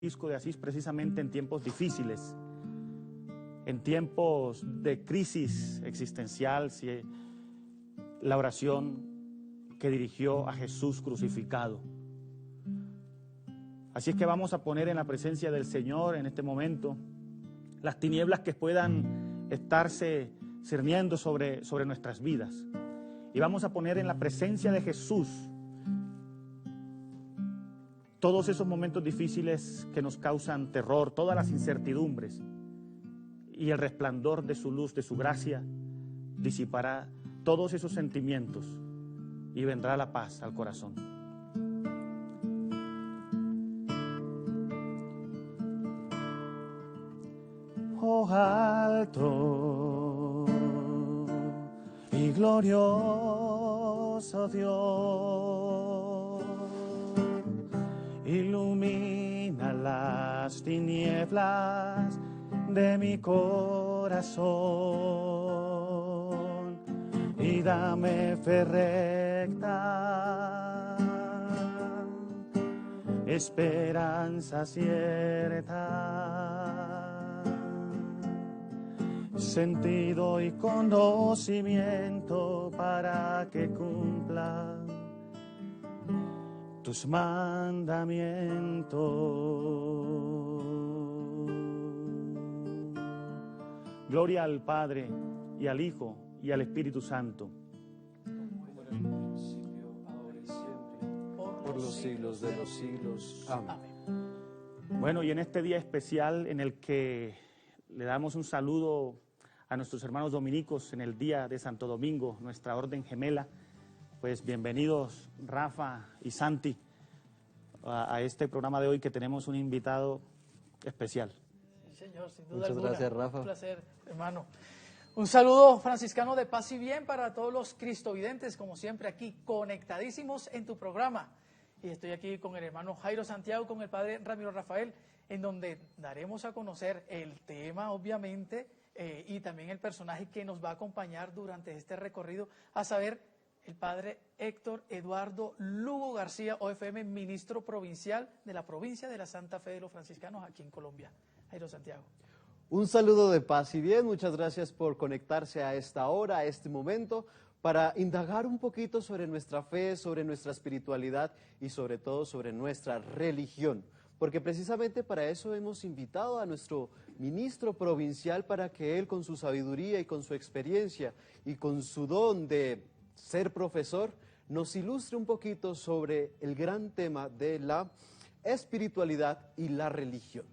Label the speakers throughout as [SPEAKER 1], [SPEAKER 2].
[SPEAKER 1] Francisco de Asís precisamente en tiempos difíciles, en tiempos de crisis existencial, la oración que dirigió a Jesús crucificado. Así es que vamos a poner en la presencia del Señor en este momento las tinieblas que puedan estarse cerniendo sobre nuestras vidas. Y vamos a poner en la presencia de Jesús todos esos momentos difíciles que nos causan terror, todas las incertidumbres, y el resplandor de su luz, de su gracia, disipará todos esos sentimientos y vendrá la paz al corazón. Oh alto y glorioso Dios, ilumina las tinieblas de mi corazón y dame fe recta, esperanza cierta, sentido y conocimiento para que cumpla tus mandamientos. Gloria al Padre, y al Hijo, y al Espíritu Santo.
[SPEAKER 2] Como en el principio, ahora y siempre, por los siglos de los siglos. Amén.
[SPEAKER 1] Bueno, y en este día especial en el que le damos un saludo a nuestros hermanos dominicos en el día de Santo Domingo, nuestra orden gemela, pues bienvenidos Rafa y Santi a este programa de hoy, que tenemos un invitado especial.
[SPEAKER 3] Sí, señor, sin duda
[SPEAKER 2] Muchas
[SPEAKER 3] alguna.
[SPEAKER 2] gracias, Rafa.
[SPEAKER 3] Un placer, hermano. Un saludo franciscano de paz y bien para todos los cristovidentes, como siempre aquí, conectadísimos en tu programa. Y estoy aquí con el hermano Jairo Santiago, con el padre Ramiro Rafael, en donde daremos a conocer el tema, obviamente, y también el personaje que nos va a acompañar durante este recorrido, a saber, el padre Héctor Eduardo Lugo García, OFM, ministro provincial de la provincia de la Santa Fe de los Franciscanos aquí en Colombia. Jairo Santiago.
[SPEAKER 2] Un saludo de paz y bien, muchas gracias por conectarse a esta hora, a este momento, para indagar un poquito sobre nuestra fe, sobre nuestra espiritualidad y sobre todo sobre nuestra religión. Porque precisamente para eso hemos invitado a nuestro ministro provincial, para que él, con su sabiduría y con su experiencia y con su don de ser profesor, nos ilustre un poquito sobre el gran tema de la espiritualidad y la religión,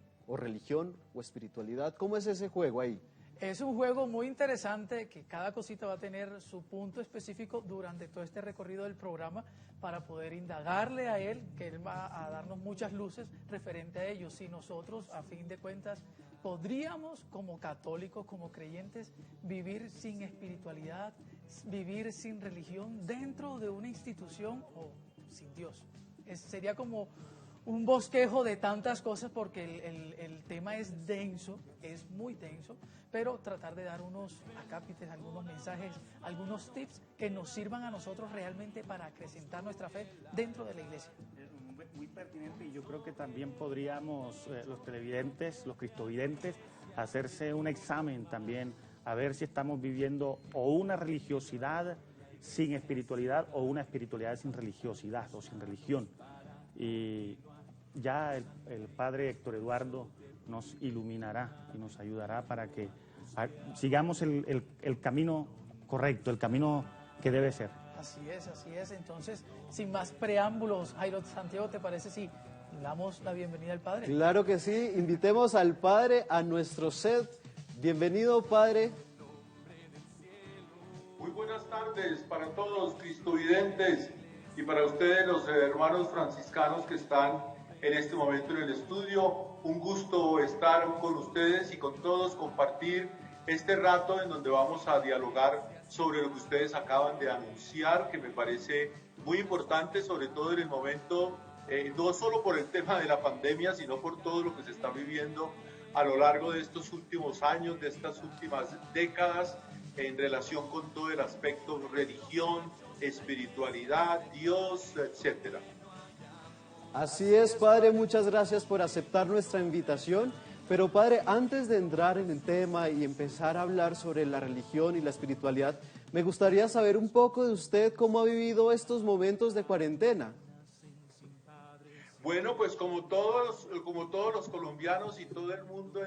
[SPEAKER 2] o espiritualidad. ¿Cómo es ese juego ahí?
[SPEAKER 3] Es un juego muy interesante que cada cosita va a tener su punto específico durante todo este recorrido del programa, para poder indagarle a él, que él va a darnos muchas luces referente a ello. Si nosotros, a fin de cuentas, podríamos como católicos, como creyentes, vivir sin espiritualidad, vivir sin religión dentro de una institución o sin Dios. Sería como un bosquejo de tantas cosas, porque el tema es denso, es muy denso, pero tratar de dar unos acápites, algunos mensajes, algunos tips que nos sirvan a nosotros realmente para acrecentar nuestra fe dentro de la iglesia.
[SPEAKER 1] Muy pertinente, y yo creo que también podríamos, los televidentes, los cristovidentes, hacerse un examen también, a ver si estamos viviendo o una religiosidad sin espiritualidad, o una espiritualidad sin religiosidad o sin religión. Y ya el padre Héctor Eduardo nos iluminará y nos ayudará para que sigamos el camino correcto, el camino que debe ser.
[SPEAKER 3] Así es, así es. Entonces, sin más preámbulos, Jairo Santiago, ¿te parece si damos la bienvenida al padre?
[SPEAKER 2] Claro que sí, invitemos al padre a nuestro set. Bienvenido, padre.
[SPEAKER 4] Muy buenas tardes para todos los cristovidentes y para ustedes, los hermanos franciscanos que están en este momento en el estudio. Un gusto estar con ustedes y con todos, compartir este rato en donde vamos a dialogar sobre lo que ustedes acaban de anunciar, que me parece muy importante, sobre todo en el momento, no solo por el tema de la pandemia, sino por todo lo que se está viviendo a lo largo de estos últimos años, de estas últimas décadas, en relación con todo el aspecto religión, espiritualidad, Dios, etcétera.
[SPEAKER 2] Así es, Padre, muchas gracias por aceptar nuestra invitación. Pero Padre, antes de entrar en el tema y empezar a hablar sobre la religión y la espiritualidad, me gustaría saber un poco de usted, cómo ha vivido estos momentos de cuarentena.
[SPEAKER 4] Bueno, pues como todos los colombianos y todo el mundo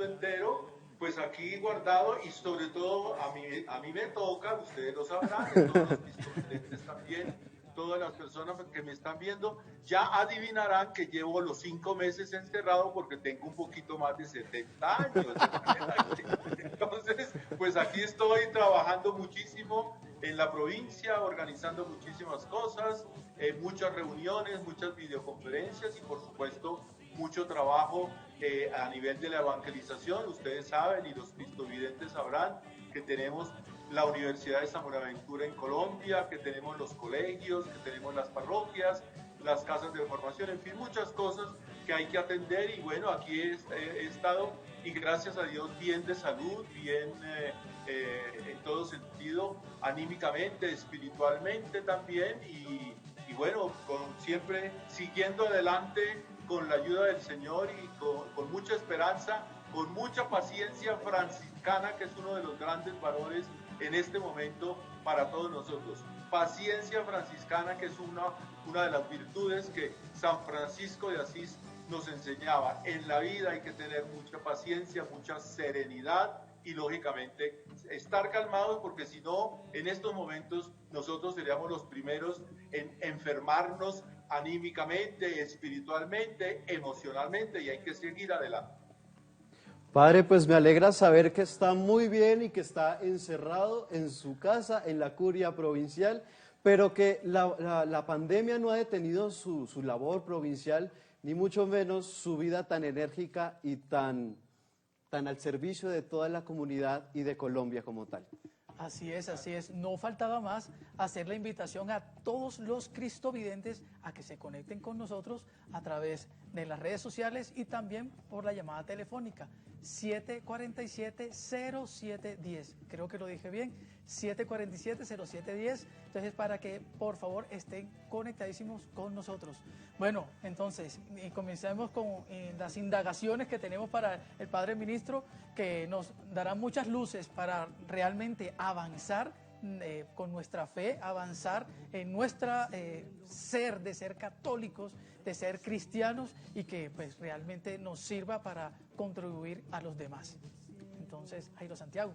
[SPEAKER 4] entero, pues aquí guardado y sobre todo a mí me toca, ustedes lo sabrán, y todos los visitores también, todas las personas que me están viendo, ya adivinarán que llevo los 5 meses encerrado porque tengo un poquito más de 70 años. Entonces, pues aquí estoy trabajando muchísimo en la provincia, organizando muchísimas cosas, muchas reuniones, muchas videoconferencias y por supuesto mucho trabajo a nivel de la evangelización. Ustedes saben y los cristovidentes sabrán que tenemos la Universidad de San Buenaventura en Colombia, que tenemos los colegios, que tenemos las parroquias, las casas de formación, en fin, muchas cosas que hay que atender y bueno, aquí he estado y gracias a Dios bien de salud, bien en todo sentido, anímicamente, espiritualmente también y bueno, siempre siguiendo adelante con la ayuda del Señor y con mucha esperanza, con mucha paciencia franciscana, que es uno de los grandes valores en este momento para todos nosotros. Paciencia franciscana, que es una de las virtudes que San Francisco de Asís nos enseñaba. En la vida hay que tener mucha paciencia, mucha serenidad y lógicamente estar calmados porque si no, en estos momentos nosotros seríamos los primeros en enfermarnos anímicamente, espiritualmente, emocionalmente y hay que seguir adelante.
[SPEAKER 2] Padre, pues me alegra saber que está muy bien y que está encerrado en su casa, en la curia provincial, pero que la pandemia no ha detenido su labor provincial, ni mucho menos su vida tan enérgica y tan al servicio de toda la comunidad y de Colombia como tal.
[SPEAKER 3] Así es, así es. No faltaba más hacer la invitación a todos los cristovidentes a que se conecten con nosotros a través de las redes sociales y también por la llamada telefónica 747-0710. Creo que lo dije bien, 747-0710. Entonces, para que por favor estén conectadísimos con nosotros. Bueno, entonces, comencemos con las indagaciones que tenemos para el Padre Ministro, que nos dará muchas luces para realmente avanzar con nuestra fe, avanzar en nuestra ser de ser católicos, de ser cristianos y que pues realmente nos sirva para contribuir a los demás. Entonces, Jairo Santiago.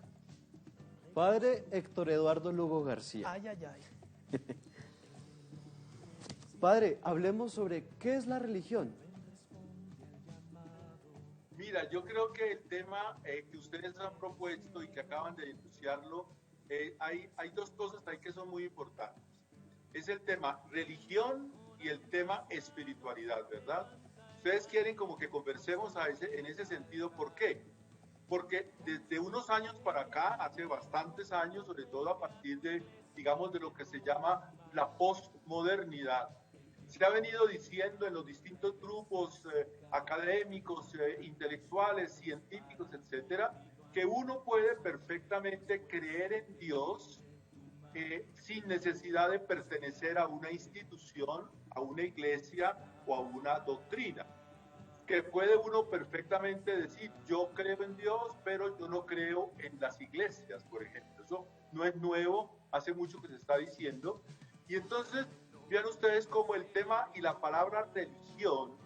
[SPEAKER 2] Padre Héctor Eduardo Lugo García.
[SPEAKER 3] Ay, ay, ay.
[SPEAKER 2] Padre, hablemos sobre qué es la religión.
[SPEAKER 4] Mira, yo creo que el tema que ustedes han propuesto y que acaban de enunciarlo, hay dos cosas ahí que son muy importantes. Es el tema religión y el tema espiritualidad, ¿verdad? Ustedes quieren como que conversemos en ese sentido, ¿por qué? Porque desde unos años para acá, hace bastantes años, sobre todo a partir de, digamos, de lo que se llama la postmodernidad, se ha venido diciendo en los distintos grupos académicos, intelectuales, científicos, etcétera, que uno puede perfectamente creer en Dios sin necesidad de pertenecer a una institución, a una iglesia o a una doctrina. Que puede uno perfectamente decir, yo creo en Dios, pero yo no creo en las iglesias, por ejemplo. Eso no es nuevo, hace mucho que se está diciendo. Y entonces, vean ustedes cómo el tema y la palabra religión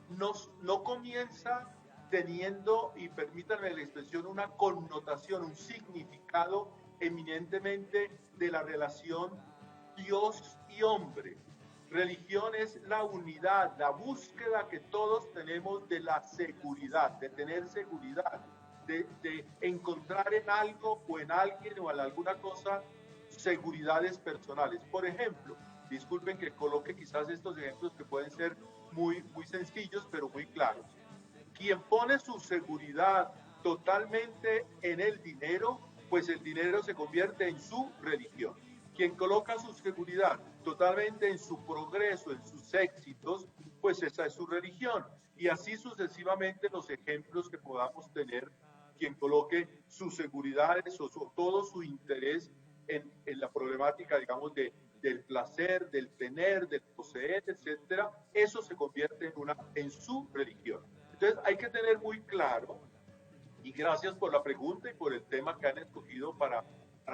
[SPEAKER 4] no comienza teniendo, y permítanme la expresión, una connotación, un significado eminentemente de la relación Dios y hombre. Religión es la unidad, la búsqueda que todos tenemos de la seguridad, de tener seguridad, de encontrar en algo o en alguien o en alguna cosa seguridades personales. Por ejemplo, disculpen que coloque quizás estos ejemplos que pueden ser muy sencillos, pero muy claros. Quien pone su seguridad totalmente en el dinero, pues el dinero se convierte en su religión. Quien coloca su seguridad totalmente en su progreso, en sus éxitos, pues esa es su religión. Y así sucesivamente los ejemplos que podamos tener, quien coloque sus seguridades o todo su interés en la problemática, digamos, de del placer, del tener, del poseer, etcétera, eso se convierte en su religión. Entonces hay que tener muy claro, y gracias por la pregunta y por el tema que han escogido para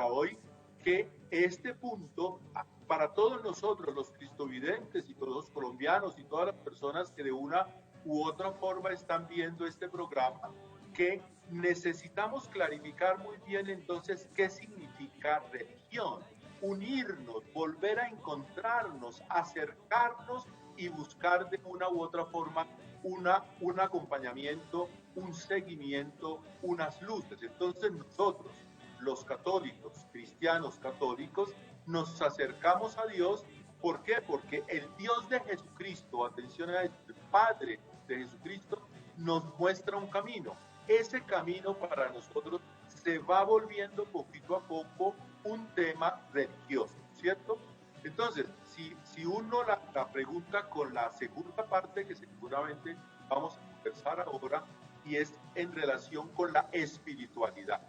[SPEAKER 4] hoy, que este punto, para todos nosotros, los cristovidentes y todos los colombianos y todas las personas que de una u otra forma están viendo este programa, que necesitamos clarificar muy bien entonces qué significa religión, unirnos, volver a encontrarnos, acercarnos y buscar de una u otra forma un acompañamiento, un seguimiento, unas luces. Entonces nosotros, los católicos, cristianos católicos, nos acercamos a Dios. ¿Por qué? Porque el Dios de Jesucristo, atención a esto, el Padre de Jesucristo, nos muestra un camino. Ese camino para nosotros se va volviendo poquito a poco un tema religioso, ¿cierto? Entonces, si uno la pregunta con la segunda parte que seguramente vamos a conversar ahora, y es en relación con la espiritualidad.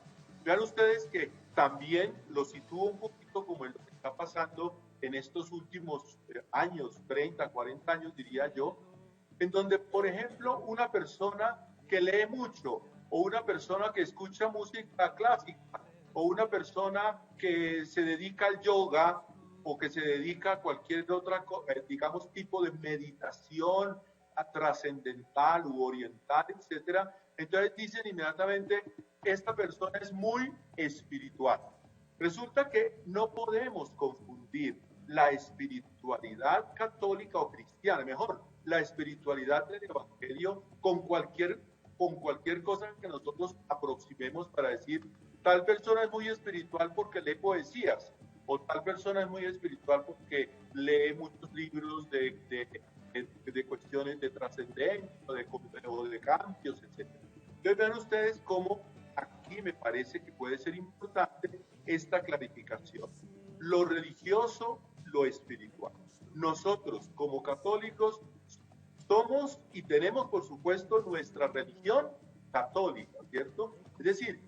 [SPEAKER 4] Vean ustedes que también lo sitúo un poquito como en lo que está pasando en estos últimos años, 30, 40 años diría yo, en donde, por ejemplo, una persona que lee mucho, o una persona que escucha música clásica, o una persona que se dedica al yoga, o que se dedica a cualquier otra, digamos, tipo de meditación trascendental u oriental, etcétera, entonces dicen inmediatamente, esta persona es muy espiritual. Resulta que no podemos confundir la espiritualidad católica o cristiana, mejor, la espiritualidad del Evangelio con cualquier cosa que nosotros aproximemos para decir, tal persona es muy espiritual porque lee poesías, o tal persona es muy espiritual porque lee muchos libros de cuestiones de trascendencia o de cambios, etc. Entonces vean ustedes cómo aquí me parece que puede ser importante esta clarificación. Lo religioso, lo espiritual. Nosotros como católicos somos y tenemos por supuesto nuestra religión católica, ¿cierto? Es decir,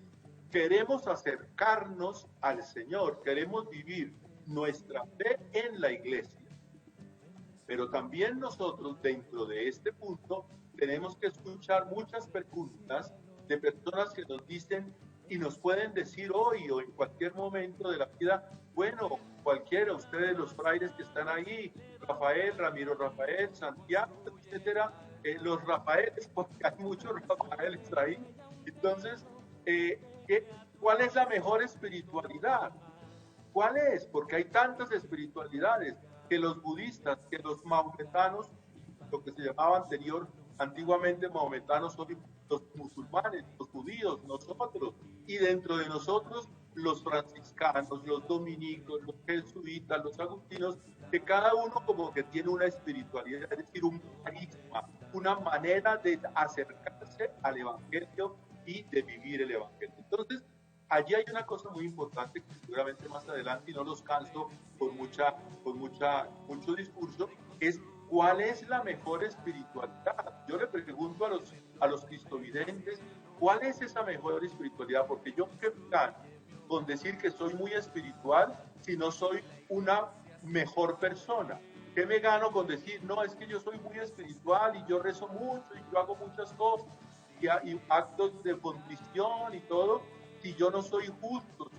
[SPEAKER 4] queremos acercarnos al Señor, queremos vivir nuestra fe en la iglesia. Pero también nosotros dentro de este punto tenemos que escuchar muchas preguntas de personas que nos dicen y nos pueden decir hoy o en cualquier momento de la vida, bueno, cualquiera, ustedes los frailes que están ahí, Rafael, Ramiro Rafael, Santiago, etcétera, los Rafaeles, porque hay muchos Rafaeles ahí. Entonces, ¿cuál es la mejor espiritualidad? ¿Cuál es? Porque hay tantas espiritualidades que los budistas, que los mahometanos, lo que se llamaba antiguamente mahometanos, son los musulmanes, los judíos, nosotros, y dentro de nosotros los franciscanos, los dominicos, los jesuitas, los agustinos, que cada uno como que tiene una espiritualidad, es decir, un carisma, una manera de acercarse al Evangelio y de vivir el Evangelio. Entonces, allí hay una cosa muy importante que seguramente más adelante, y no los canso con mucho discurso, es cuál es la mejor espiritualidad. Yo le pregunto a los cristovidentes, ¿cuál es esa mejor espiritualidad? Porque yo qué gano con decir que soy muy espiritual si no soy una mejor persona. ¿Qué me gano con decir, no, es que yo soy muy espiritual y yo rezo mucho y yo hago muchas cosas y actos de contrición y todo, si yo no soy justo,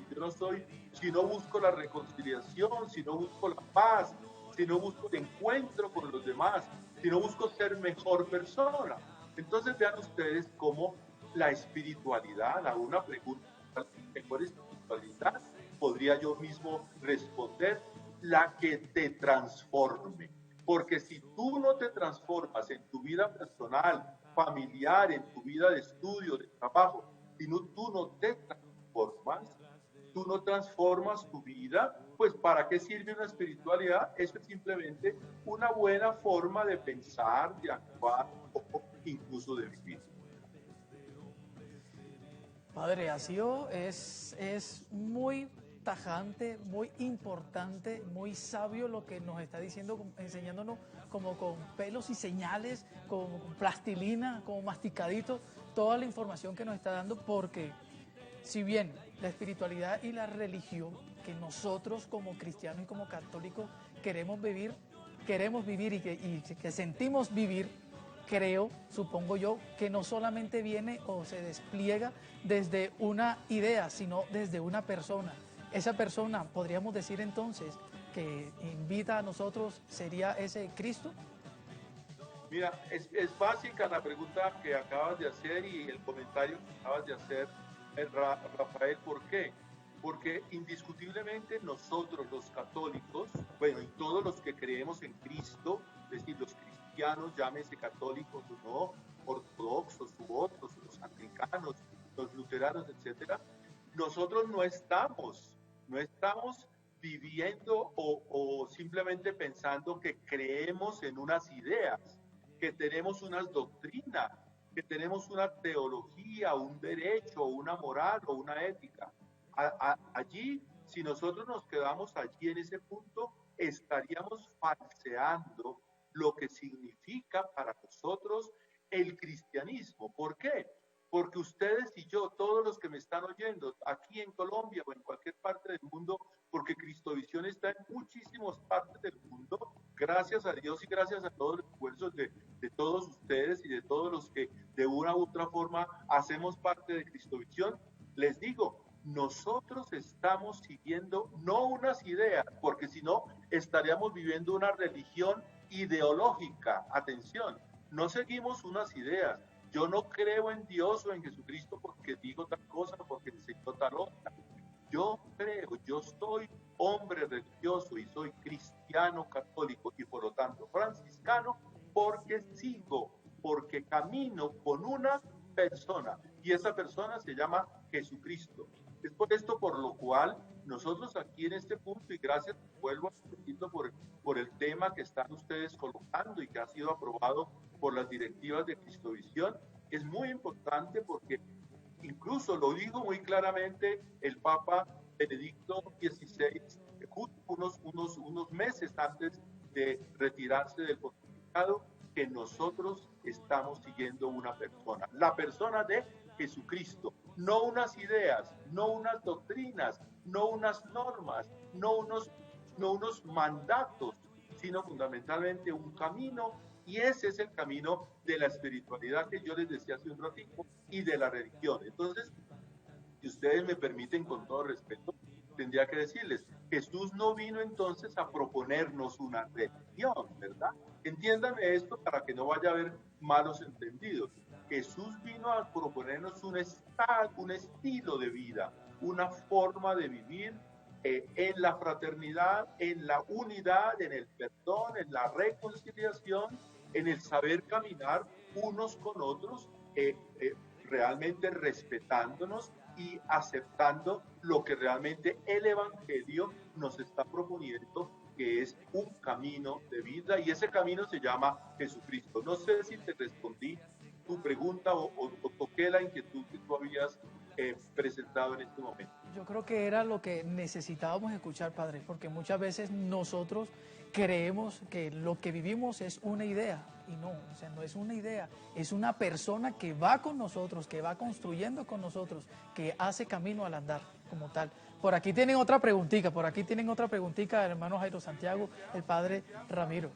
[SPEAKER 4] si no busco la reconciliación, si no busco la paz, si no busco el encuentro con los demás, si no busco ser mejor persona? Entonces vean ustedes cómo la espiritualidad, a una pregunta, mejor espiritualidad, podría yo mismo responder, la que te transforme. Porque si tú no te transformas en tu vida personal, familiar, en tu vida de estudio, de trabajo, si no, tú no te transformas tu vida, pues ¿para qué sirve una espiritualidad? Eso es simplemente una buena forma de pensar, de actuar o incluso de vivir.
[SPEAKER 3] Padre, es muy tajante, muy importante, muy sabio lo que nos está diciendo, enseñándonos como con pelos y señales, como con plastilina, como masticadito, toda la información que nos está dando, porque si bien la espiritualidad y la religión que nosotros como cristianos y como católicos queremos vivir y que sentimos vivir, creo, supongo yo, que no solamente viene o se despliega desde una idea, sino desde una persona. Esa persona, podríamos decir entonces, que invita a nosotros, sería ese Cristo.
[SPEAKER 4] Mira, es básica la pregunta que acabas de hacer y el comentario que acabas de hacer, Rafael. ¿Por qué? Porque indiscutiblemente nosotros los católicos, bueno, y todos los que creemos en Cristo, es decir, los cristianos, llámese católicos o no, ortodoxos u otros, los anglicanos, los luteranos, etcétera, nosotros no estamos viviendo o simplemente pensando que creemos en unas ideas, que tenemos unas doctrinas, que tenemos una teología, un derecho, una moral o una ética. Allí, si nosotros nos quedamos allí en ese punto, estaríamos falseando lo que significa para nosotros el cristianismo. ¿Por qué? Porque ustedes y yo, todos los que me están oyendo, aquí en Colombia o en cualquier parte del mundo, porque Cristovisión está en muchísimas partes del mundo, gracias a Dios y gracias a todos los esfuerzos de todos ustedes y de todos los que de una u otra forma hacemos parte de Cristovisión, les digo, nosotros estamos siguiendo no unas ideas, porque si no estaríamos viviendo una religión ideológica. Atención, no seguimos unas ideas. Yo no creo en Dios o en Jesucristo porque digo tal cosa, porque enseñó tal otra. Yo creo, yo soy hombre religioso y soy cristiano católico y por lo tanto franciscano porque sigo, porque camino con una persona y esa persona se llama Jesucristo. Es por esto por lo cual nosotros aquí en este punto, y gracias, vuelvo a repetirlo por el tema que están ustedes colocando y que ha sido aprobado por las directivas de Cristovisión, es muy importante porque incluso lo dijo muy claramente el Papa Benedicto XVI, justo unos meses antes de retirarse del pontificado, que nosotros estamos siguiendo una persona, la persona de Jesucristo, no unas ideas, no unas doctrinas, no unas normas, no unos mandatos, sino fundamentalmente un camino, y ese es el camino de la espiritualidad que yo les decía hace un ratito y de la religión. Entonces, si ustedes me permiten, con todo respeto, tendría que decirles, Jesús no vino entonces a proponernos una religión, ¿verdad? Entiéndame esto para que no vaya a haber malos entendidos. Jesús vino a proponernos un estilo de vida, una forma de vivir en la fraternidad, en la unidad, en el perdón, en la reconciliación, en el saber caminar unos con otros, realmente respetándonos y aceptando lo que realmente el Evangelio nos está proponiendo, que es un camino de vida, y ese camino se llama Jesucristo. No sé si te respondí tu pregunta o toqué la inquietud que tú habías presentado en este momento.
[SPEAKER 3] Yo creo que era lo que necesitábamos escuchar, Padre, porque muchas veces nosotros creemos que lo que vivimos es una idea, y no, o sea, no es una idea, es una persona que va con nosotros, que va construyendo con nosotros, que hace camino al andar como tal. Por aquí tienen otra preguntita, el hermano Jairo Santiago, el Padre Ramiro.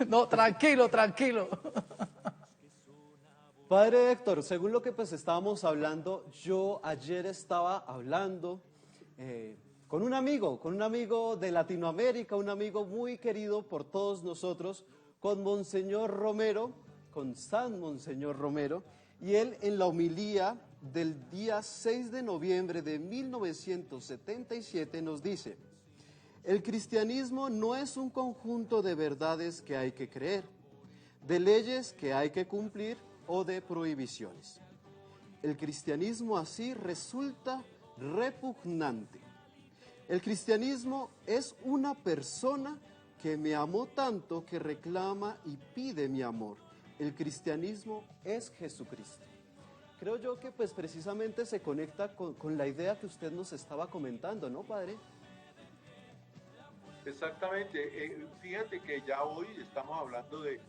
[SPEAKER 3] No, tranquilo, tranquilo.
[SPEAKER 2] Padre Héctor, según lo que pues estábamos hablando, yo ayer estaba hablando con un amigo de Latinoamérica, un amigo muy querido por todos nosotros, con Monseñor Romero, con San Monseñor Romero, y él en la homilía del día 6 de noviembre de 1977 nos dice: el cristianismo no es un conjunto de verdades que hay que creer, de leyes que hay que cumplir o de prohibiciones. El cristianismo así resulta repugnante. El cristianismo es una persona que me amó tanto que reclama y pide mi amor. El cristianismo es Jesucristo. Creo yo que pues precisamente se conecta con la idea que usted nos estaba comentando, ¿no, Padre?
[SPEAKER 4] Exactamente. Fíjate que ya hoy estamos hablando de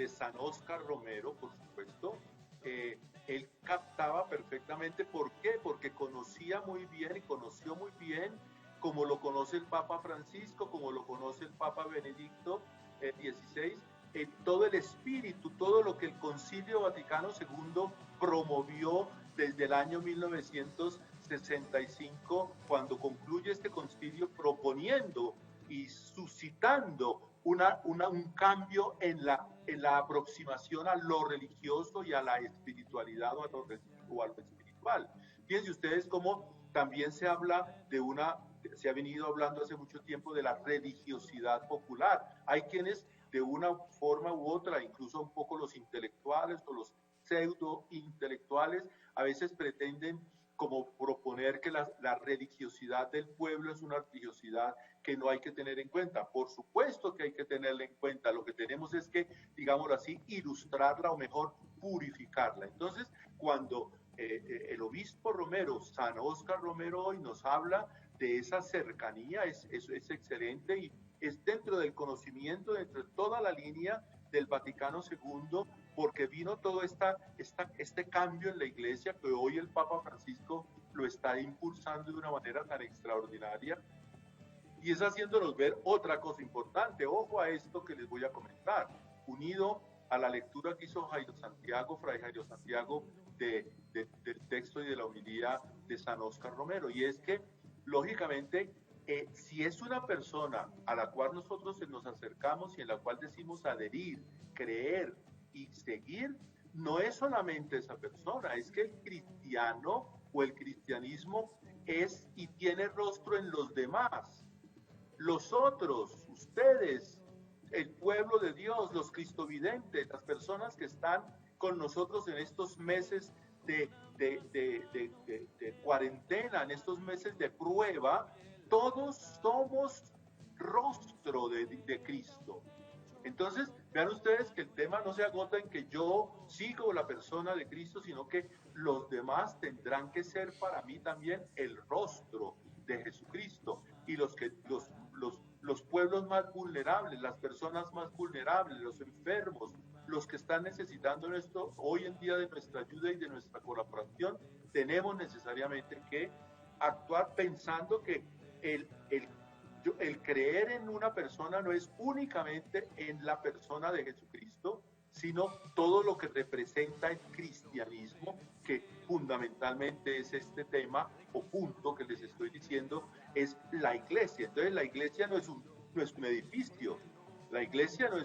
[SPEAKER 4] San Óscar Romero, por supuesto, él captaba perfectamente. ¿Por qué? Porque conocía muy bien y conoció muy bien, como lo conoce el Papa Francisco, como lo conoce el Papa Benedicto XVI, todo el espíritu, todo lo que el Concilio Vaticano II promovió desde el año 1965, cuando concluye este concilio, proponiendo y suscitando un cambio en la aproximación a lo religioso y a la espiritualidad o a lo espiritual. Fíjense ustedes cómo también se habla se ha venido hablando hace mucho tiempo de la religiosidad popular. Hay quienes de una forma u otra, incluso un poco los intelectuales o los pseudo intelectuales, a veces pretenden como proponer que la religiosidad del pueblo es una religiosidad que no hay que tener en cuenta. Por supuesto que hay que tenerla en cuenta. Lo que tenemos es que, digámoslo así, ilustrarla o mejor purificarla. Entonces, cuando el obispo Romero, San Óscar Romero, hoy nos habla de esa cercanía, es excelente y es dentro del conocimiento, dentro de toda la línea del Vaticano II, porque vino todo este cambio en la Iglesia que hoy el Papa Francisco lo está impulsando de una manera tan extraordinaria, y es haciéndonos ver otra cosa importante. Ojo a esto que les voy a comentar, unido a la lectura que hizo Jairo Santiago, Fray Jairo Santiago, del texto y de la homilía de San Óscar Romero, y es que, lógicamente, si es una persona a la cual nosotros nos acercamos y en la cual decimos adherir, creer y seguir, no es solamente esa persona, es que el cristiano o el cristianismo es y tiene rostro en los demás. Los otros, ustedes, el pueblo de Dios, los cristovidentes, las personas que están con nosotros en estos meses de cuarentena, en estos meses de prueba, todos somos rostro de Cristo. Entonces, vean ustedes que el tema no se agota en que yo sigo la persona de Cristo, sino que los demás tendrán que ser para mí también el rostro de Jesucristo. Y los pueblos más vulnerables, las personas más vulnerables, los enfermos, los que están necesitando esto hoy en día de nuestra ayuda y de nuestra colaboración, tenemos necesariamente que actuar pensando que el creer en una persona no es únicamente en la persona de Jesucristo, sino todo lo que representa el cristianismo, que fundamentalmente es este tema o punto que les estoy diciendo, es la iglesia. Entonces la iglesia no es un edificio, la iglesia no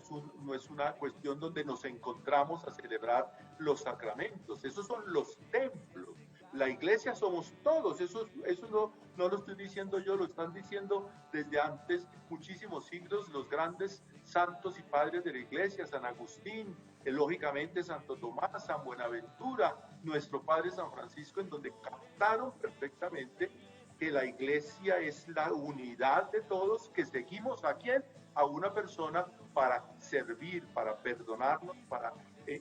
[SPEAKER 4] es una cuestión donde nos encontramos a celebrar los sacramentos, esos son los templos. La iglesia somos todos, eso no lo estoy diciendo yo, lo están diciendo desde antes, muchísimos siglos, los grandes santos y padres de la iglesia, San Agustín, lógicamente Santo Tomás, San Buenaventura, nuestro Padre San Francisco, en donde captaron perfectamente que la iglesia es la unidad de todos, que seguimos a quién, a una persona para servir, para perdonarnos, para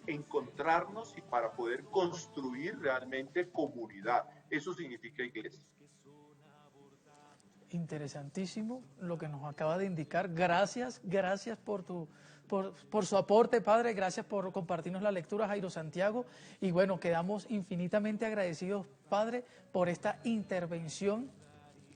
[SPEAKER 4] encontrarnos y para poder construir realmente comunidad. Eso significa iglesia.
[SPEAKER 3] Interesantísimo lo que nos acaba de indicar. Gracias por su aporte, Padre. Gracias por compartirnos la lectura, Jairo Santiago. Y bueno, quedamos infinitamente agradecidos, Padre, por esta intervención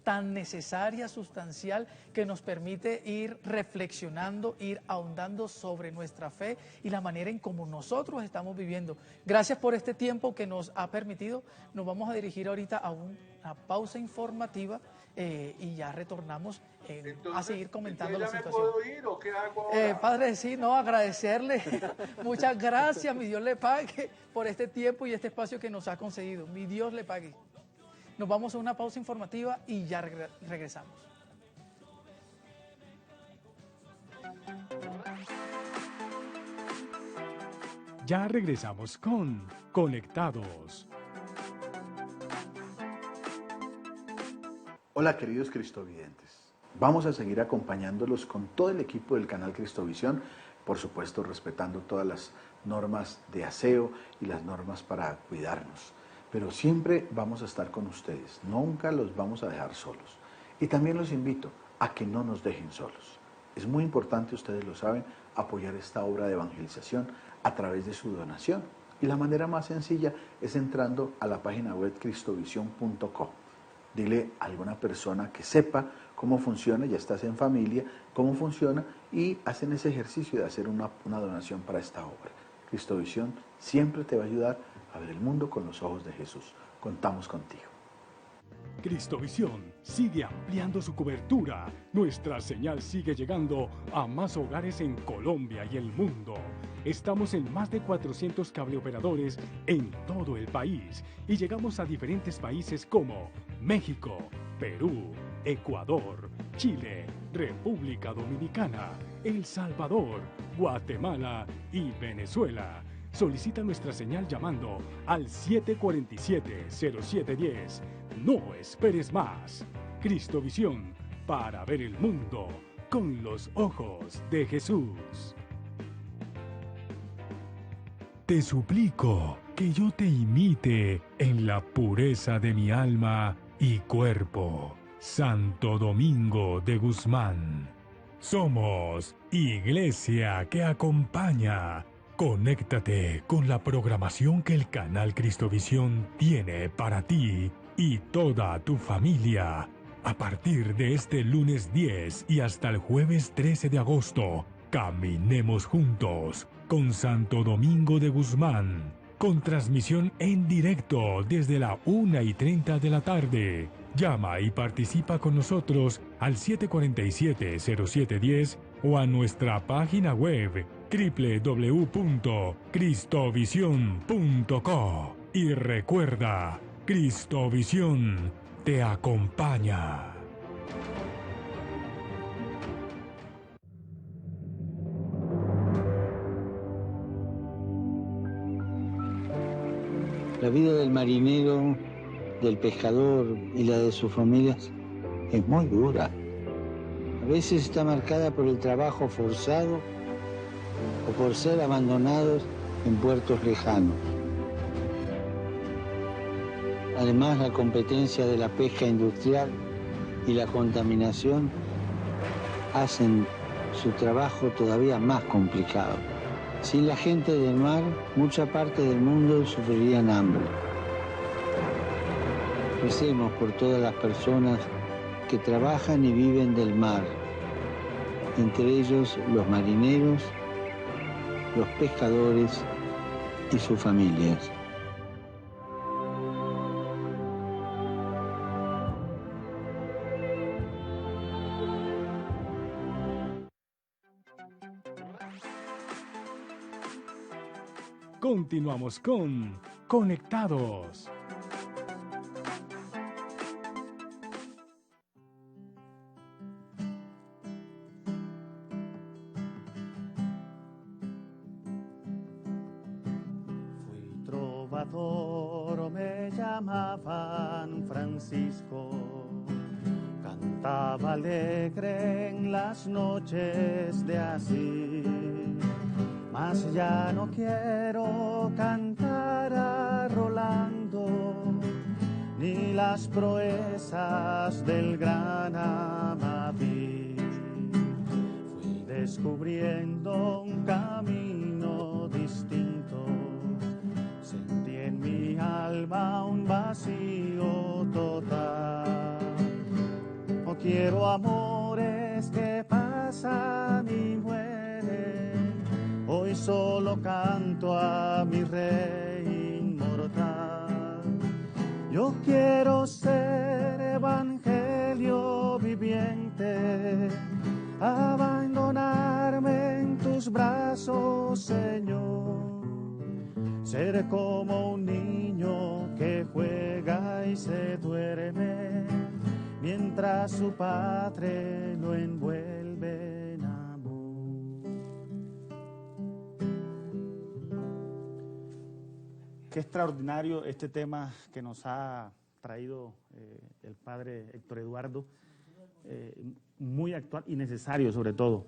[SPEAKER 3] tan necesaria, sustancial, que nos permite ir reflexionando, ir ahondando sobre nuestra fe y la manera en cómo nosotros estamos viviendo. Gracias por este tiempo que nos ha permitido. Nos vamos a dirigir ahorita a una pausa informativa y ya retornamos a seguir comentando la situación.
[SPEAKER 4] ¿Ya me puedo ir o qué hago ahora?
[SPEAKER 3] Padre, sí, no, agradecerle. Muchas gracias, mi Dios le pague por este tiempo y este espacio que nos ha concedido. Mi Dios le pague. Nos vamos a una pausa informativa y ya regresamos.
[SPEAKER 5] Ya regresamos con Conectados.
[SPEAKER 6] Hola queridos cristovidentes, vamos a seguir acompañándolos con todo el equipo del canal Cristovisión, por supuesto respetando todas las normas de aseo y las normas para cuidarnos. Pero siempre vamos a estar con ustedes, nunca los vamos a dejar solos. Y también los invito a que no nos dejen solos. Es muy importante, ustedes lo saben, apoyar esta obra de evangelización a través de su donación. Y la manera más sencilla es entrando a la página web cristovision.co. Dile a alguna persona que sepa cómo funciona, ya estás en familia, cómo funciona, y hacen ese ejercicio de hacer una donación para esta obra. Cristovisión siempre te va a ayudar a ver el mundo con los ojos de Jesús. Contamos contigo.
[SPEAKER 5] Cristovisión sigue ampliando su cobertura. Nuestra señal sigue llegando a más hogares en Colombia y el mundo. Estamos en más de 400 cableoperadores en todo el país y llegamos a diferentes países como México, Perú, Ecuador, Chile, República Dominicana, El Salvador, Guatemala y Venezuela. Solicita nuestra señal llamando al 747-0710. No esperes más. Cristovisión, para ver el mundo con los ojos de Jesús. Te suplico que yo te imite en la pureza de mi alma y cuerpo. Santo Domingo de Guzmán. Somos Iglesia que acompaña. Conéctate con la programación que el canal Cristovisión tiene para ti y toda tu familia. A partir de este lunes 10 y hasta el jueves 13 de agosto, caminemos juntos con Santo Domingo de Guzmán, con transmisión en directo desde la 1:30 de la tarde. Llama y participa con nosotros al 747-0710 o a nuestra página web www.cristovision.co. Y recuerda, Cristovisión te acompaña.
[SPEAKER 7] La vida del marinero, del pescador y la de sus familias es muy dura. A veces está marcada por el trabajo forzado o por ser abandonados en puertos lejanos. Además, la competencia de la pesca industrial y la contaminación hacen su trabajo todavía más complicado. Sin la gente del mar, mucha parte del mundo sufriría hambre. Recemos por todas las personas que trabajan y viven del mar, entre ellos los marineros, los pescadores y sus familias.
[SPEAKER 5] Continuamos con Conectados.
[SPEAKER 1] Fui trovador, me llamaban Francisco. Cantaba alegre en las noches de Asís. Mas ya no quiero cantar a Rolando, ni las proezas del gran Amadís. Fui descubriendo un camino distinto, sentí en mi alma un vacío total. No quiero amores que pasan y mueren, hoy solo canto a mi rey inmortal. Yo quiero ser evangelio viviente, abandonarme en tus brazos, Señor. Ser como un niño que juega y se duerme, mientras su padre lo envuelve en amor. Qué extraordinario este tema que nos ha traído el padre Héctor Eduardo, muy actual y necesario sobre todo.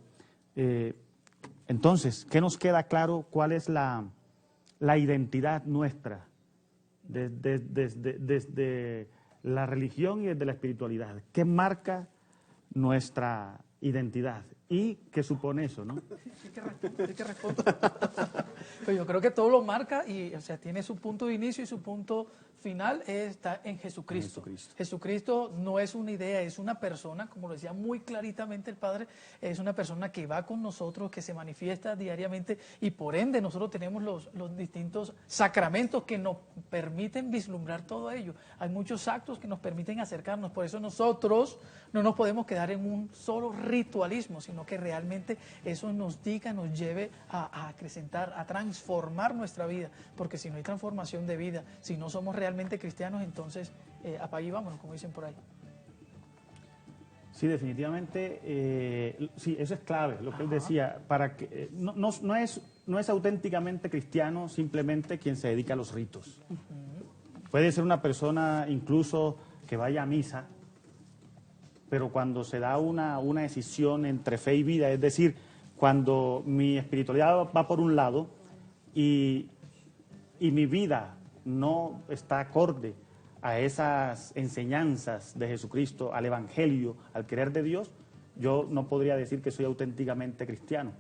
[SPEAKER 1] Entonces, ¿qué nos queda claro? ¿Cuál es la identidad nuestra desde la religión y desde la espiritualidad? ¿Qué marca nuestra identidad? ¿Y qué supone eso, no?
[SPEAKER 3] ¿Qué respondo? Pues yo creo que todo lo marca y, o sea, tiene su punto de inicio y su punto final está en Jesucristo. Jesucristo no es una idea, es una persona, como lo decía muy claritamente el Padre, es una persona que va con nosotros, que se manifiesta diariamente y por ende nosotros tenemos los distintos sacramentos que nos permiten vislumbrar todo ello. Hay muchos actos que nos permiten acercarnos, por eso nosotros no nos podemos quedar en un solo ritualismo, sino que realmente eso nos diga, nos lleve a acrecentar, a transformar nuestra vida, porque si no hay transformación de vida, si no somos realmente cristianos, entonces apague y vámonos, como dicen por ahí.
[SPEAKER 1] Sí, definitivamente, sí, eso es clave, lo que él decía, para que no es auténticamente cristiano simplemente quien se dedica a los ritos. Puede ser una persona incluso que vaya a misa, pero cuando se da una decisión entre fe y vida, es decir, cuando mi espiritualidad va por un lado y mi vida no está acorde a esas enseñanzas de Jesucristo, al Evangelio, al querer de Dios, yo no podría decir que soy auténticamente cristiano.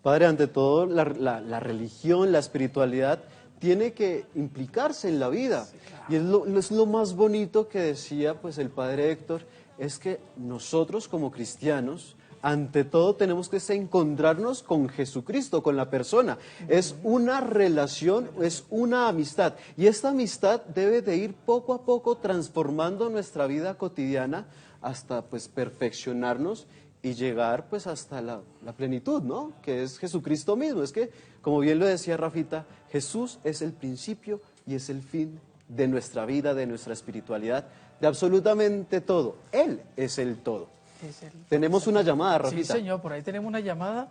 [SPEAKER 2] Padre, ante todo, la religión, la espiritualidad, tiene que implicarse en la vida. Sí, claro. Y es lo más bonito que decía pues el Padre Héctor, es que nosotros como cristianos, ante todo tenemos que encontrarnos con Jesucristo, con la persona. Es una relación, es una amistad. Y esta amistad debe de ir poco a poco transformando nuestra vida cotidiana hasta pues perfeccionarnos y llegar pues hasta la plenitud, ¿no? Que es Jesucristo mismo. Es que, como bien lo decía Rafita, Jesús es el principio y es el fin de nuestra vida, de nuestra espiritualidad, de absolutamente todo. Él es el todo. Tenemos una llamada, Rafita.
[SPEAKER 3] Sí, señor, por ahí tenemos una llamada.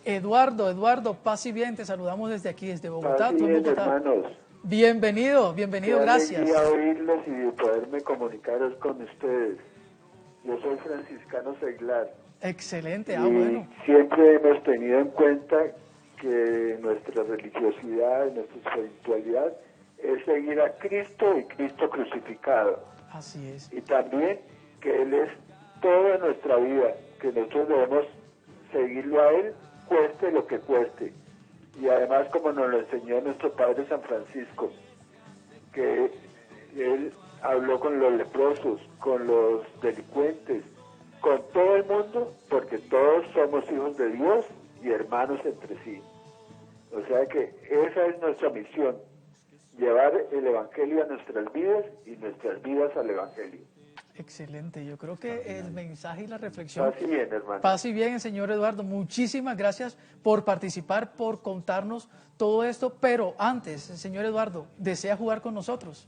[SPEAKER 3] Eduardo, paz y bien, te saludamos desde aquí, desde Bogotá.
[SPEAKER 8] Paz y bien, hermanos.
[SPEAKER 3] Bienvenido,
[SPEAKER 8] Qué
[SPEAKER 3] gracias.
[SPEAKER 8] alegría oírlos y de poderme comunicaros con ustedes. Yo soy franciscano seglar.
[SPEAKER 3] Excelente,
[SPEAKER 8] bueno. Siempre hemos tenido en cuenta que nuestra religiosidad, nuestra espiritualidad es seguir a Cristo y Cristo crucificado.
[SPEAKER 3] Así es.
[SPEAKER 8] Y también que Él es toda nuestra vida, que nosotros debemos seguirlo a Él, cueste lo que cueste. Y además, como nos lo enseñó nuestro Padre San Francisco, que Él habló con los leprosos, con los delincuentes, con todo el mundo, porque todos somos hijos de Dios y hermanos entre sí. O sea que esa es nuestra misión, llevar el Evangelio a nuestras vidas y nuestras vidas al Evangelio.
[SPEAKER 3] Excelente, yo creo que el mensaje y la reflexión...
[SPEAKER 8] Paz y bien, hermano.
[SPEAKER 3] Paz y bien, señor Eduardo, muchísimas gracias por participar, por contarnos todo esto, pero antes, señor Eduardo, ¿desea jugar con nosotros?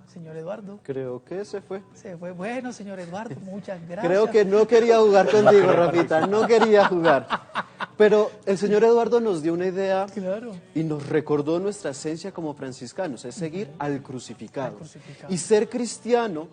[SPEAKER 3] Señor Eduardo.
[SPEAKER 2] Creo que se fue.
[SPEAKER 3] Se fue. Bueno, señor Eduardo, muchas gracias.
[SPEAKER 2] Creo que no quería jugar contigo, Rafita, no quería jugar. Pero el señor Eduardo nos dio una idea y nos recordó nuestra esencia como franciscanos, es seguir al crucificado. Y ser cristiano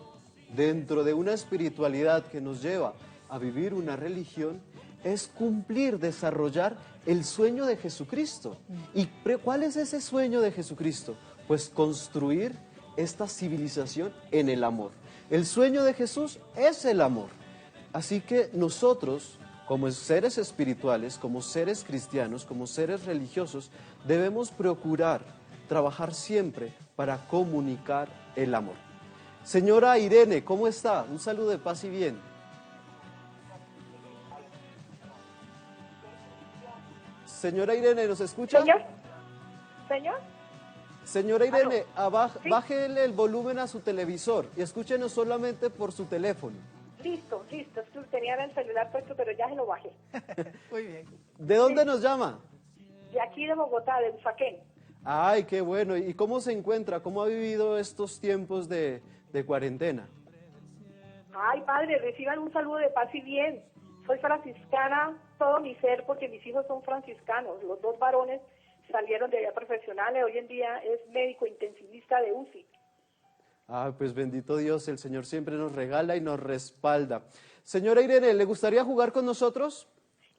[SPEAKER 2] dentro de una espiritualidad que nos lleva a vivir una religión es cumplir, desarrollar el sueño de Jesucristo. ¿Y cuál es ese sueño de Jesucristo? Pues construir esta civilización en el amor. El sueño de Jesús es el amor. Así que nosotros, como seres espirituales, como seres cristianos, como seres religiosos, debemos procurar trabajar siempre para comunicar el amor. Señora Irene, ¿cómo está? Un saludo de paz y bien. Señora Irene, ¿nos escucha?
[SPEAKER 9] Señor.
[SPEAKER 2] Señora Irene, bájele el volumen a su televisor y escúchenos solamente por su teléfono.
[SPEAKER 9] Listo, es que tenía el celular puesto, pero ya se lo bajé.
[SPEAKER 3] Muy bien.
[SPEAKER 2] ¿De dónde nos llama?
[SPEAKER 9] De aquí de Bogotá, de Usaquén.
[SPEAKER 2] Ay, qué bueno. ¿Y cómo se encuentra? ¿Cómo ha vivido estos tiempos de cuarentena?
[SPEAKER 9] Ay, padre, reciban un saludo de paz y bien. Soy franciscana, todo mi ser, porque mis hijos son franciscanos. Los dos varones salieron de allá profesionales. Hoy en día es médico intensivista de UCI.
[SPEAKER 2] Ah, pues bendito Dios, el Señor siempre nos regala y nos respalda. Señora Irene, ¿le gustaría jugar con nosotros?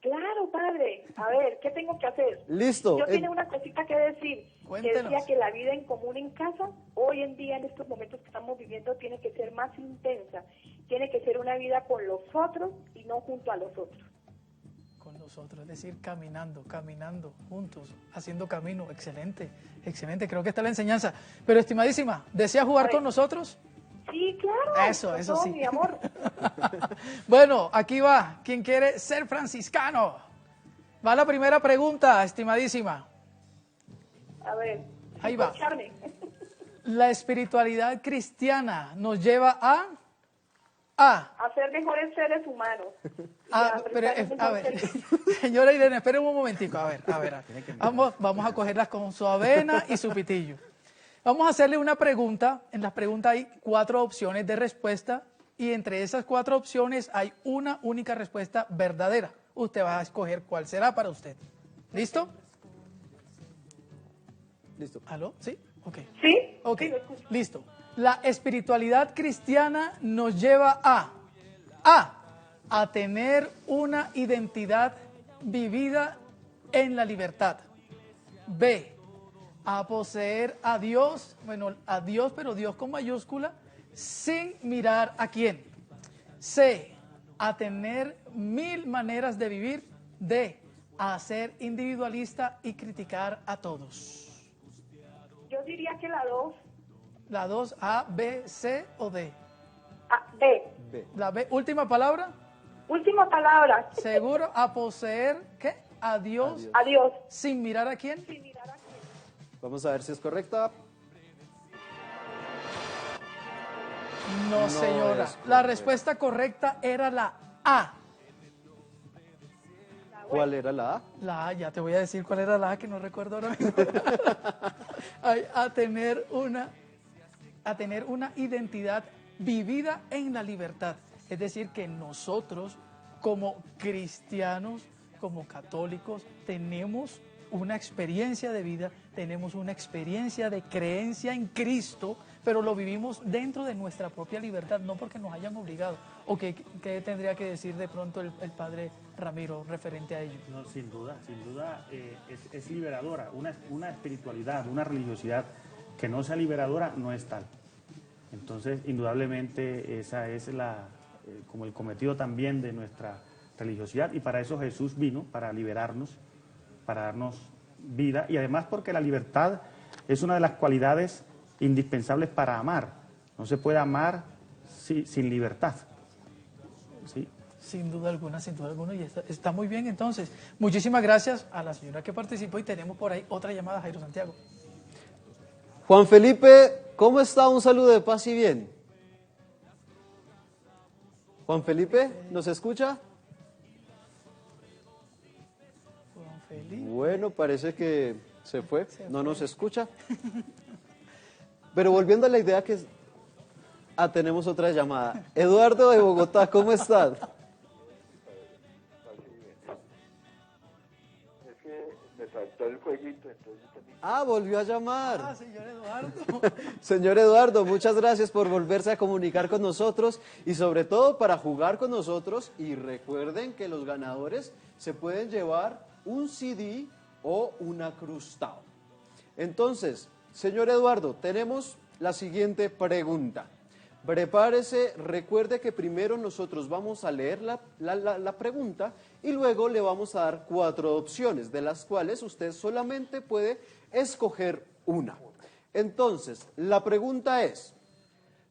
[SPEAKER 9] Claro, padre. A ver, ¿qué tengo que hacer?
[SPEAKER 2] Listo.
[SPEAKER 9] Yo tengo una cosita que decir.
[SPEAKER 3] Cuéntenos.
[SPEAKER 9] Decía que la vida en común en casa, hoy en día, en estos momentos que estamos viviendo, tiene que ser más intensa. Tiene que ser una vida con los otros y no junto a los otros.
[SPEAKER 3] los otros, es decir, caminando juntos, haciendo camino. Excelente, excelente, creo que está la enseñanza. Pero estimadísima, ¿desea jugar con nosotros?
[SPEAKER 9] Sí, claro.
[SPEAKER 3] Eso
[SPEAKER 9] no,
[SPEAKER 3] sí.
[SPEAKER 9] Mi amor.
[SPEAKER 3] Bueno, aquí va. ¿Quién quiere ser franciscano? Va la primera pregunta, estimadísima.
[SPEAKER 9] A ver.
[SPEAKER 3] Ahí va.
[SPEAKER 9] Escucharme.
[SPEAKER 3] La espiritualidad cristiana nos lleva a
[SPEAKER 9] A ser mejores seres humanos.
[SPEAKER 3] a ver, señora Irene, espere un momentico, a ver. Vamos a cogerlas con su avena y su pitillo. Vamos a hacerle una pregunta. En la pregunta hay 4 opciones de respuesta y entre esas 4 opciones hay una única respuesta verdadera. Usted va a escoger cuál será para usted. ¿Listo?
[SPEAKER 2] Listo.
[SPEAKER 3] ¿Aló? ¿Sí? Ok.
[SPEAKER 9] ¿Sí?
[SPEAKER 3] Ok,
[SPEAKER 9] Sí, lo escucho.
[SPEAKER 3] listo. La espiritualidad cristiana nos lleva a tener una identidad vivida en la libertad. B, a poseer a Dios, pero Dios con mayúscula, sin mirar a quién. C, a tener 1000 maneras de vivir. D, a ser individualista y criticar a todos.
[SPEAKER 9] Yo diría que la 2.
[SPEAKER 3] La 2, A, B, C o D.
[SPEAKER 9] B.
[SPEAKER 2] B.
[SPEAKER 3] La B, última palabra.
[SPEAKER 9] Última palabra.
[SPEAKER 3] Seguro, a poseer, ¿qué? A Dios,
[SPEAKER 9] Adiós.
[SPEAKER 3] sin mirar a quién.
[SPEAKER 9] Sin mirar a quién.
[SPEAKER 2] Vamos a ver si es correcta.
[SPEAKER 3] No, señora.
[SPEAKER 2] es
[SPEAKER 3] La
[SPEAKER 2] correcto.
[SPEAKER 3] respuesta correcta era la A.
[SPEAKER 2] ¿Cuál era la A?
[SPEAKER 3] La A, ya te voy a decir cuál era la A, que no recuerdo ahora mismo. a tener una identidad vivida en la libertad. Es decir, que nosotros como cristianos, como católicos, tenemos una experiencia de vida, tenemos una experiencia de creencia en Cristo, pero lo vivimos dentro de nuestra propia libertad, no porque nos hayan obligado. ¿O qué tendría que decir de pronto el padre Ramiro referente a ello?
[SPEAKER 1] No, sin duda, es liberadora. Una espiritualidad, una religiosidad que no sea liberadora no es tal. Entonces, indudablemente, esa es como el cometido también de nuestra religiosidad, y para eso Jesús vino, para liberarnos, para darnos vida, y además porque la libertad es una de las cualidades indispensables para amar. No se puede amar sin libertad. ¿Sí?
[SPEAKER 3] Sin duda alguna, y está muy bien entonces. Muchísimas gracias a la señora que participó y tenemos por ahí otra llamada, Jairo Santiago.
[SPEAKER 2] Juan Felipe, ¿cómo está? Un saludo de paz y bien. Juan Felipe, ¿nos escucha?
[SPEAKER 3] Juan Felipe.
[SPEAKER 2] Bueno, parece que se fue, no nos escucha. Pero volviendo a la idea que... tenemos otra llamada. Eduardo de Bogotá, ¿cómo estás?
[SPEAKER 8] Es que me faltó el jueguito, entonces también...
[SPEAKER 2] Volvió a llamar.
[SPEAKER 3] Señor Eduardo.
[SPEAKER 2] Señor Eduardo, muchas gracias por volverse a comunicar con nosotros y sobre todo para jugar con nosotros. Y recuerden que los ganadores se pueden llevar un CD o una cruz Tao. Entonces, señor Eduardo, tenemos la siguiente pregunta. Prepárese, recuerde que primero nosotros vamos a leer la pregunta y luego le vamos a dar 4 opciones, de las cuales usted solamente puede escoger una. Entonces, la pregunta es,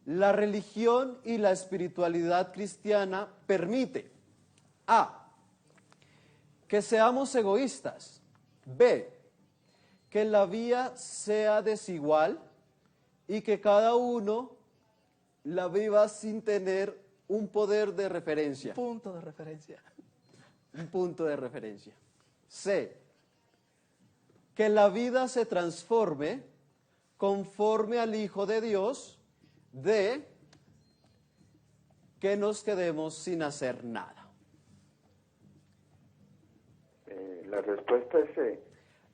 [SPEAKER 2] ¿la religión y la espiritualidad cristiana permite A, que seamos egoístas, B, que la vida sea desigual y que cada uno la viva sin tener un poder de referencia?
[SPEAKER 3] Punto de referencia.
[SPEAKER 2] Un punto de referencia. C, que la vida se transforme conforme al Hijo de Dios. D, que nos quedemos sin hacer nada.
[SPEAKER 8] La respuesta es C.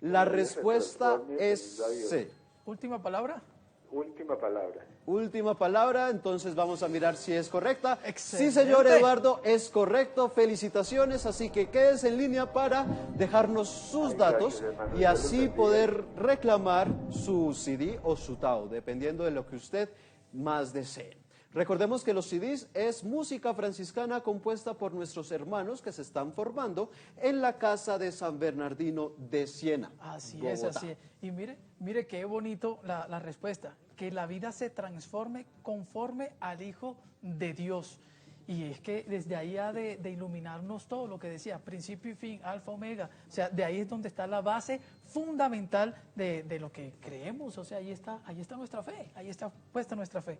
[SPEAKER 2] La respuesta es C.
[SPEAKER 3] Última palabra.
[SPEAKER 8] Última palabra.
[SPEAKER 2] Última palabra, entonces vamos a mirar si es correcta.
[SPEAKER 3] Excelente.
[SPEAKER 2] Sí, señor Eduardo, es correcto, felicitaciones, así que quédese en línea para dejarnos sus datos y así poder reclamar su CD o su Tao, dependiendo de lo que usted más desee. Recordemos que los CDs es música franciscana compuesta por nuestros hermanos que se están formando en la Casa de San Bernardino de Siena.
[SPEAKER 3] Así
[SPEAKER 2] Bogotá.
[SPEAKER 3] es, así es. Y mire qué bonito la respuesta, que la vida se transforme conforme al Hijo de Dios. Y es que desde ahí ha de iluminarnos todo lo que decía, principio y fin, alfa, omega. O sea, de ahí es donde está la base fundamental de lo que creemos. O sea, ahí está nuestra fe, ahí está puesta nuestra fe.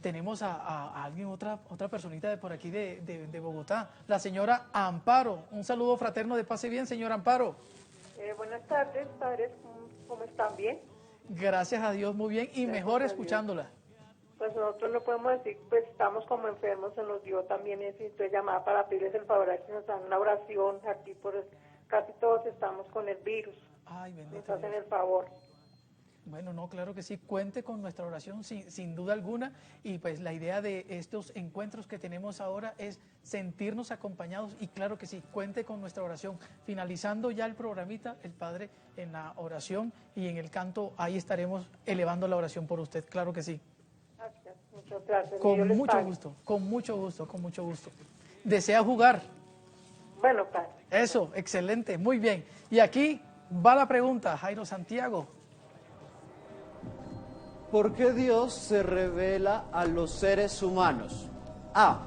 [SPEAKER 3] Tenemos a alguien, otra personita de por aquí de Bogotá, la señora Amparo. Un saludo fraterno de pase bien, señora Amparo.
[SPEAKER 9] Buenas tardes, padres, ¿cómo están? ¿Bien?
[SPEAKER 3] Gracias a Dios, muy bien, y mejor escuchándola.
[SPEAKER 9] Pues nosotros no podemos decir, pues estamos como enfermos, se nos dio también esta llamada para pedirles el favor a que nos hagan una oración aquí, casi todos estamos con el virus.
[SPEAKER 3] Ay, bendito
[SPEAKER 9] Nos hacen
[SPEAKER 3] Dios.
[SPEAKER 9] el favor.
[SPEAKER 3] Bueno, no, claro que sí, cuente con nuestra oración sin duda alguna, y pues la idea de estos encuentros que tenemos ahora es sentirnos acompañados, y claro que sí, cuente con nuestra oración. Finalizando ya el programita, el Padre en la oración y en el canto, ahí estaremos elevando la oración por usted, claro que sí.
[SPEAKER 9] Gracias, muchas gracias.
[SPEAKER 3] Con
[SPEAKER 9] Dios les
[SPEAKER 3] mucho
[SPEAKER 9] pague.
[SPEAKER 3] gusto, con mucho gusto, con mucho gusto. ¿Desea jugar?
[SPEAKER 9] Bueno, padre.
[SPEAKER 3] Eso, excelente, muy bien. Y aquí va la pregunta, Jairo Santiago.
[SPEAKER 2] ¿Por qué Dios se revela a los seres humanos? A.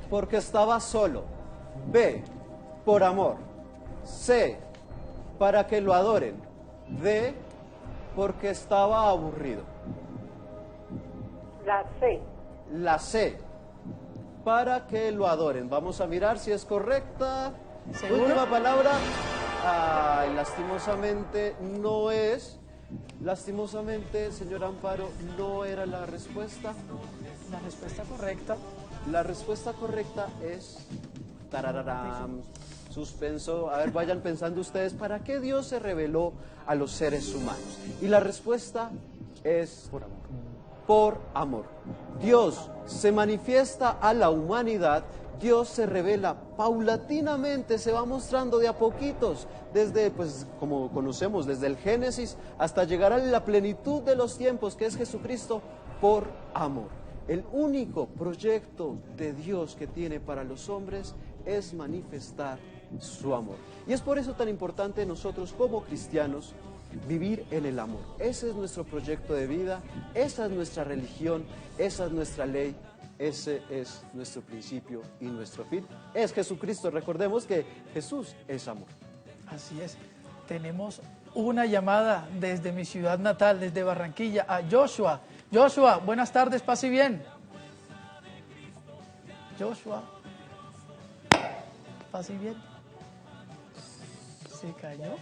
[SPEAKER 2] Porque estaba solo. B. Por amor. C. Para que lo adoren. D. Porque estaba aburrido.
[SPEAKER 9] La C.
[SPEAKER 2] La C. Para que lo adoren. Vamos a mirar si es correcta.
[SPEAKER 3] ¿Seguro?
[SPEAKER 2] Última palabra. Ay, lastimosamente no es. Lastimosamente, señor Amparo, no era la respuesta.
[SPEAKER 3] La respuesta correcta.
[SPEAKER 2] La respuesta correcta es... tarararán, suspenso. A ver, vayan pensando ustedes, ¿para qué Dios se reveló a los seres humanos? Y la respuesta es... por amor. Por amor. Dios se manifiesta a la humanidad, Dios se revela paulatinamente, se va mostrando de a poquitos, desde, pues, como conocemos, desde el Génesis hasta llegar a la plenitud de los tiempos, que es Jesucristo, por amor. El único proyecto de Dios que tiene para los hombres es manifestar su amor. Y es por eso tan importante nosotros como cristianos vivir en el amor. Ese es nuestro proyecto de vida, esa es nuestra religión, esa es nuestra ley. Ese es nuestro principio y nuestro fin. Es Jesucristo. Recordemos que Jesús es amor.
[SPEAKER 3] Así es. Tenemos una llamada desde mi ciudad natal, desde Barranquilla, a Joshua. Joshua, buenas tardes, pase bien. Joshua, pase bien. ¿Se cayó?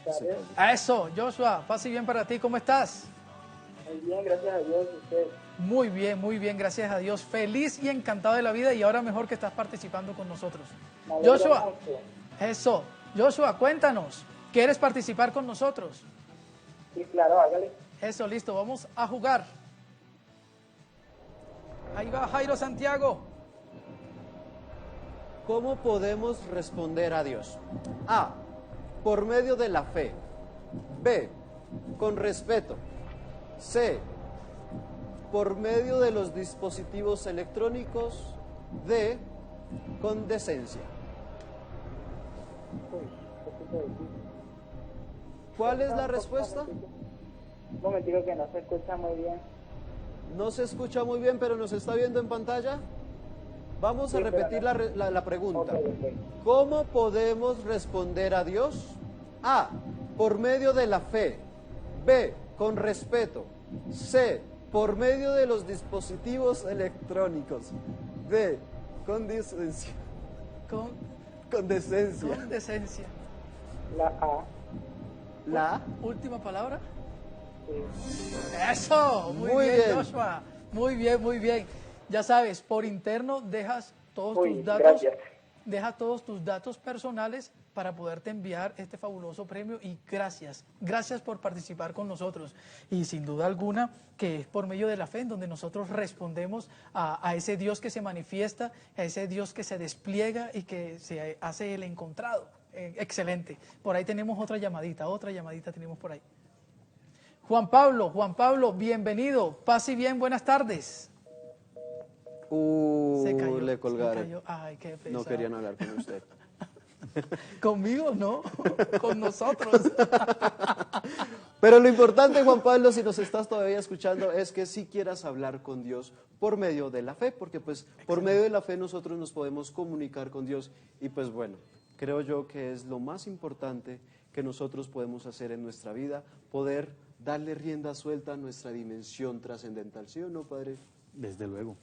[SPEAKER 3] A eso, Joshua, pase bien para ti, ¿cómo estás?
[SPEAKER 10] Muy bien, gracias a Dios. ¿Usted?
[SPEAKER 3] Muy bien, gracias a Dios. Feliz y encantado de la vida, y ahora mejor que estás participando con nosotros. Joshua, eso. Joshua, cuéntanos, ¿quieres participar con nosotros?
[SPEAKER 10] Sí, claro, hágale.
[SPEAKER 3] Eso, listo, vamos a jugar. Ahí va Jairo Santiago.
[SPEAKER 2] ¿Cómo podemos responder a Dios? A. Por medio de la fe. B. Con respeto. C. Por medio de los dispositivos electrónicos. D. Con decencia. ¿Cuál es la respuesta?
[SPEAKER 10] Un momentico que no se escucha muy bien.
[SPEAKER 2] No se escucha muy bien, pero nos está viendo en pantalla. Vamos a repetir la pregunta. ¿Cómo podemos responder a Dios? A. Por medio de la fe. B. Con respeto. C. Por medio de los dispositivos electrónicos. D. Con decencia. Con decencia.
[SPEAKER 3] Con decencia.
[SPEAKER 10] La A.
[SPEAKER 2] La
[SPEAKER 3] Última palabra.
[SPEAKER 10] Sí.
[SPEAKER 3] Eso, muy
[SPEAKER 2] Muy
[SPEAKER 3] bien,
[SPEAKER 2] bien.
[SPEAKER 3] Joshua. Muy bien. Ya sabes, por interno dejas todos
[SPEAKER 10] Uy,
[SPEAKER 3] tus datos,
[SPEAKER 10] gracias.
[SPEAKER 3] deja todos tus datos personales para poderte enviar este fabuloso premio, y gracias por participar con nosotros. Y sin duda alguna que es por medio de la fe en donde nosotros respondemos a ese Dios que se manifiesta, a ese Dios que se despliega y que se hace el encontrado. Excelente. Por ahí tenemos otra llamadita tenemos por ahí. Juan Pablo, bienvenido. Paz y bien, buenas tardes. Se cayó,
[SPEAKER 2] le
[SPEAKER 3] se
[SPEAKER 2] colgaron.
[SPEAKER 3] cayó. Ay, qué pesar.
[SPEAKER 2] No querían hablar con usted.
[SPEAKER 3] Conmigo no, con nosotros.
[SPEAKER 2] Pero lo importante, Juan Pablo, si nos estás todavía escuchando, es que sí quieras hablar con Dios por medio de la fe, porque pues por medio de la fe nosotros nos podemos comunicar con Dios y pues bueno, creo yo que es lo más importante que nosotros podemos hacer en nuestra vida, poder darle rienda suelta a nuestra dimensión trascendental, ¿sí o no, Padre?
[SPEAKER 1] Desde luego.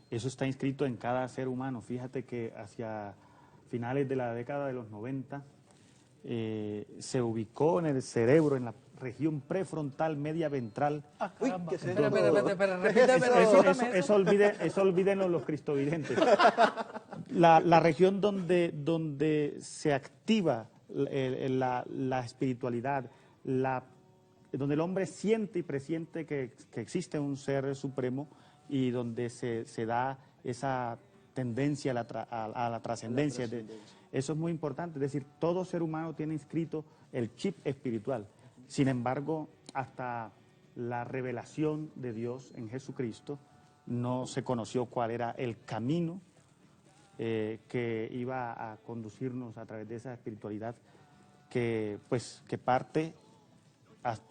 [SPEAKER 1] Eso está inscrito en cada ser humano. Fíjate que hacia finales de la década de los 90 se ubicó en el cerebro, en la región prefrontal media ventral.
[SPEAKER 3] Ah,
[SPEAKER 2] Uy,
[SPEAKER 3] caramba.
[SPEAKER 2] ¿qué es
[SPEAKER 3] Espera,
[SPEAKER 2] eso?
[SPEAKER 3] repíteme
[SPEAKER 1] Eso olvídenlo los cristovidentes. La región donde se activa la espiritualidad, donde el hombre siente y presiente que existe un ser supremo y donde se da esa tendencia a la trascendencia. Eso es muy importante, es decir, todo ser humano tiene inscrito el chip espiritual. Sin embargo, hasta la revelación de Dios en Jesucristo, no se conoció cuál era el camino que iba a conducirnos a través de esa espiritualidad que parte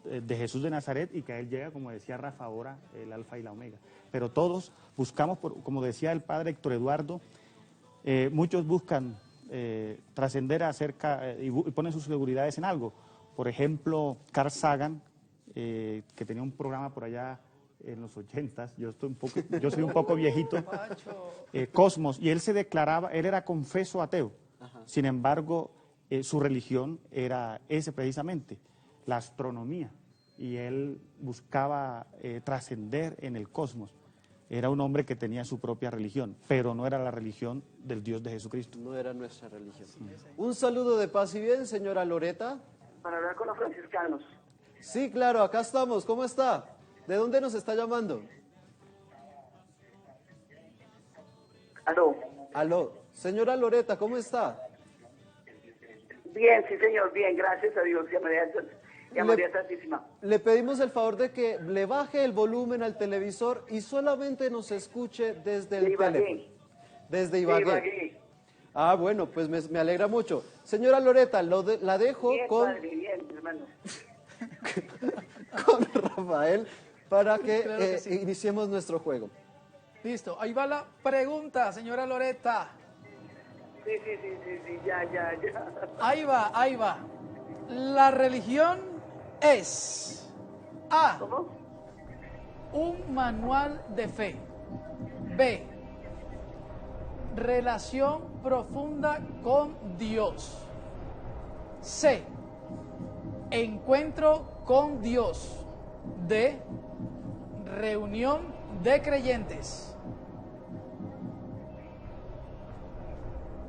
[SPEAKER 1] de Jesús de Nazaret y que a él llega, como decía Rafa ahora, el alfa y la omega. Pero todos buscamos, como decía el padre Héctor Eduardo, muchos buscan trascender acerca y ponen sus seguridades en algo. Por ejemplo, Carl Sagan, que tenía un programa por allá en los 80s, yo soy un poco viejito, Cosmos, y él se declaraba, él era confeso ateo. Sin embargo, su religión era ese precisamente, la astronomía, y él buscaba trascender en el cosmos. Era un hombre que tenía su propia religión, pero no era la religión del Dios de Jesucristo.
[SPEAKER 2] No era nuestra religión. Un saludo de paz y bien, señora Loreta.
[SPEAKER 10] Para hablar con los franciscanos.
[SPEAKER 2] Sí, claro, acá estamos. ¿Cómo está? ¿De dónde nos está llamando?
[SPEAKER 10] Aló.
[SPEAKER 2] Aló. Señora Loreta, ¿cómo está?
[SPEAKER 10] Bien, sí señor, bien, gracias a Dios y a María Santísima.
[SPEAKER 2] Le pedimos el favor de que le baje el volumen al televisor y solamente nos escuche desde el teléfono. Desde Ibagué.
[SPEAKER 10] Ibagué.
[SPEAKER 2] Ah, bueno, pues me alegra mucho. Señora Loreta, la dejo
[SPEAKER 10] Bien,
[SPEAKER 2] con,
[SPEAKER 10] padre, bien, hermano.
[SPEAKER 2] con Rafael para que,
[SPEAKER 3] Claro que sí.
[SPEAKER 2] iniciemos nuestro juego.
[SPEAKER 3] Listo, ahí va la pregunta, señora Loreta.
[SPEAKER 10] Sí, ya.
[SPEAKER 3] Ahí va. La religión es A.
[SPEAKER 10] ¿Cómo?
[SPEAKER 3] Un manual de fe. B. Relación profunda con Dios. C. Encuentro con Dios. D. Reunión de creyentes.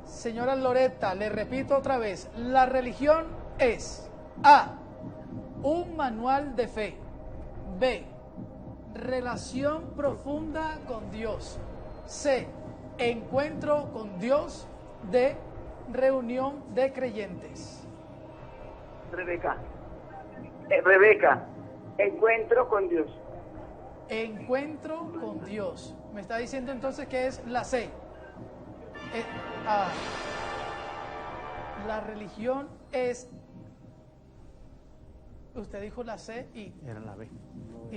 [SPEAKER 3] Señora Loreta, le repito otra vez, la religión es A. Un manual de fe. B. Relación profunda con Dios. C. Encuentro con Dios. D. Reunión de creyentes.
[SPEAKER 10] Rebeca, encuentro con Dios.
[SPEAKER 3] Encuentro con Dios. Me está diciendo entonces que es la C. La religión es... Usted dijo la C y
[SPEAKER 1] Era la B.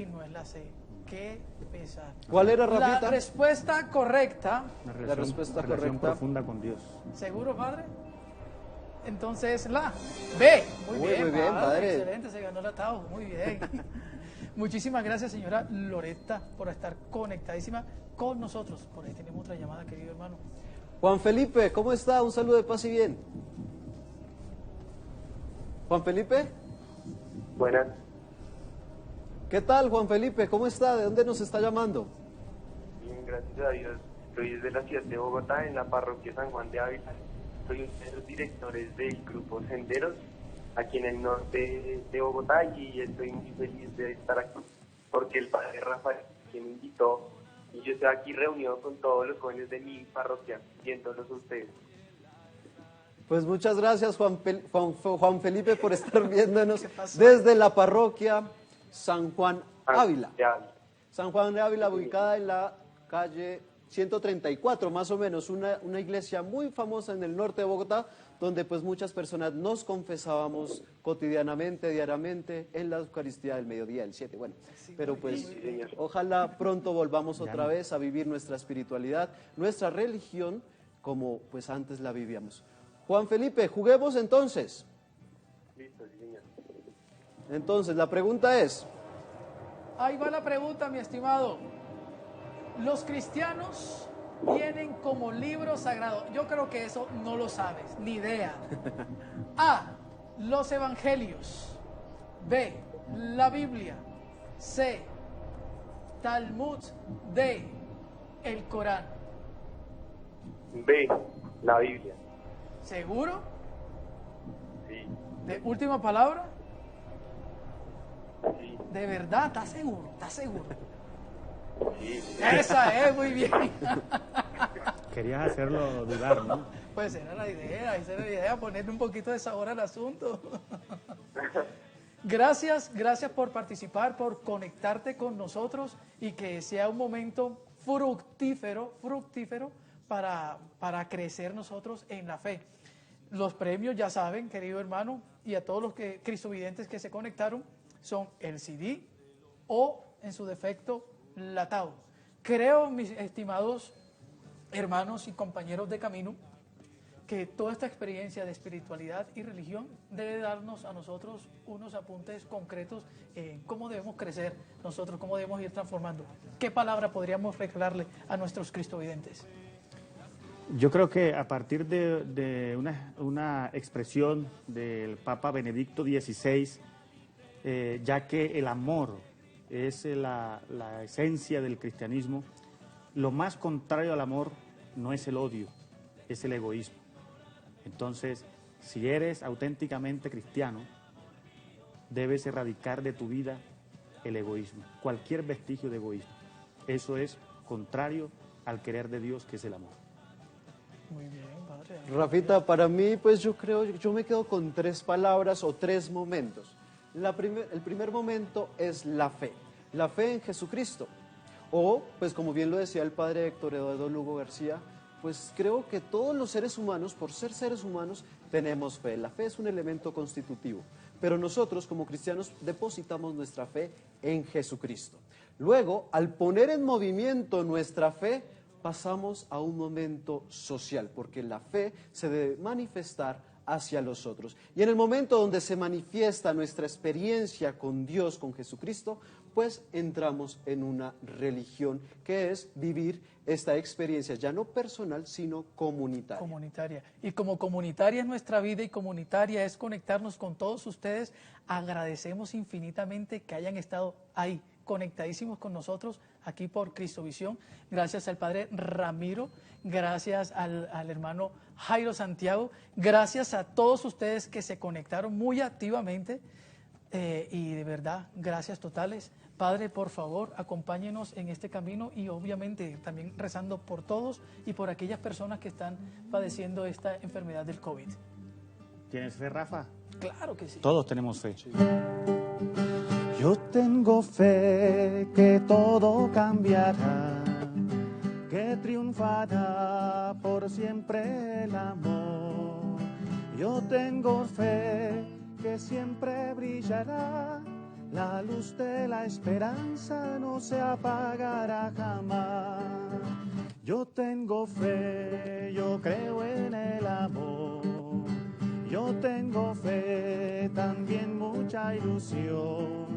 [SPEAKER 3] no es la C. Qué pesar.
[SPEAKER 2] ¿Cuál era, Rafita?
[SPEAKER 3] La respuesta correcta.
[SPEAKER 1] Una
[SPEAKER 2] respuesta
[SPEAKER 1] relación
[SPEAKER 2] correcta.
[SPEAKER 1] profunda con Dios.
[SPEAKER 3] ¿Seguro, padre? Entonces la B. Muy bien,
[SPEAKER 2] padre.
[SPEAKER 3] Excelente, se ganó la TAO. Muy bien. Muchísimas gracias, señora Loreta, por estar conectadísima con nosotros. Por ahí tenemos otra llamada, querido hermano.
[SPEAKER 2] Juan Felipe, ¿cómo está? Un saludo de paz y bien. Juan Felipe.
[SPEAKER 8] Buenas.
[SPEAKER 2] ¿Qué tal, Juan Felipe? ¿Cómo está? ¿De dónde nos está llamando?
[SPEAKER 8] Bien, gracias a Dios. Estoy desde la ciudad de Bogotá, en la parroquia San Juan de Ávila. Soy uno de los directores del grupo Senderos, aquí en el norte de Bogotá, y estoy muy feliz de estar aquí, porque el padre Rafael, quien me invitó, y yo estoy aquí reunido con todos los jóvenes de mi parroquia, viéndolos a ustedes.
[SPEAKER 2] Pues muchas gracias, Juan Felipe, por estar viéndonos desde la parroquia San Juan Ávila. San Juan de Ávila, ubicada en la calle 134 más o menos, una iglesia muy famosa en el norte de Bogotá, donde pues muchas personas nos confesábamos cotidianamente, diariamente, en la Eucaristía del mediodía, el 7. Bueno, pero pues ojalá pronto volvamos otra vez a vivir nuestra espiritualidad, nuestra religión, como pues antes la vivíamos. Juan Felipe, juguemos entonces.
[SPEAKER 11] Listo, sí, señor.
[SPEAKER 2] Entonces, la pregunta es...
[SPEAKER 3] Ahí va la pregunta, mi estimado. Los cristianos tienen como libro sagrado, yo creo que eso no lo sabes, ni idea. A, los evangelios. B, la Biblia. C, Talmud. D, el Corán.
[SPEAKER 11] B, la Biblia.
[SPEAKER 3] ¿Seguro?
[SPEAKER 11] Sí.
[SPEAKER 3] ¿De última palabra?
[SPEAKER 11] Sí.
[SPEAKER 3] ¿De verdad? ¿Estás seguro? ¿Estás seguro?
[SPEAKER 11] Sí.
[SPEAKER 3] Esa es, muy bien.
[SPEAKER 1] Querías hacerlo dudar, ¿no?
[SPEAKER 3] Pues esa era la idea, ponerle un poquito de sabor al asunto. Gracias por participar, por conectarte con nosotros y que sea un momento fructífero para crecer nosotros en la fe. Los premios, ya saben, querido hermano, y a todos los cristovidentes que se conectaron, son el CD o, en su defecto, la TAU. Creo, mis estimados hermanos y compañeros de camino, que toda esta experiencia de espiritualidad y religión debe darnos a nosotros unos apuntes concretos en cómo debemos crecer nosotros, cómo debemos ir transformando. ¿Qué palabra podríamos regalarle a nuestros cristovidentes?
[SPEAKER 1] Yo creo que a partir de una expresión del Papa Benedicto XVI, ya que el amor es la esencia del cristianismo, lo más contrario al amor no es el odio, es el egoísmo. Entonces, si eres auténticamente cristiano, debes erradicar de tu vida el egoísmo, cualquier vestigio de egoísmo. Eso es contrario al querer de Dios, que es el amor.
[SPEAKER 3] Muy bien, padre.
[SPEAKER 2] Rafita, para mí, pues yo me quedo con 3 palabras o 3 momentos. El primer momento es la fe en Jesucristo. O, pues como bien lo decía el padre Héctor Eduardo Lugo García, pues creo que todos los seres humanos, por ser seres humanos, tenemos fe. La fe es un elemento constitutivo, pero nosotros como cristianos depositamos nuestra fe en Jesucristo. Luego, al poner en movimiento nuestra fe, pasamos a un momento social, porque la fe se debe manifestar hacia los otros. Y en el momento donde se manifiesta nuestra experiencia con Dios, con Jesucristo, pues entramos en una religión que es vivir esta experiencia ya no personal, sino comunitaria.
[SPEAKER 3] Comunitaria. Y como comunitaria es nuestra vida y comunitaria es conectarnos con todos ustedes, agradecemos infinitamente que hayan estado ahí, conectadísimos con nosotros aquí por Cristovisión. Gracias al padre Ramiro, gracias al hermano Jairo Santiago, gracias a todos ustedes que se conectaron muy activamente y de verdad, gracias totales. Padre, por favor, acompáñenos en este camino y obviamente también rezando por todos y por aquellas personas que están padeciendo esta enfermedad del COVID.
[SPEAKER 1] ¿Tienes fe, Rafa?
[SPEAKER 3] Claro que sí.
[SPEAKER 1] Todos tenemos fe.
[SPEAKER 2] Sí.
[SPEAKER 1] Yo tengo fe que todo cambiará, que triunfará por siempre el amor. Yo tengo fe que siempre brillará, la luz de la esperanza no se apagará jamás. Yo tengo fe, yo creo en el amor. Yo tengo fe, también mucha ilusión.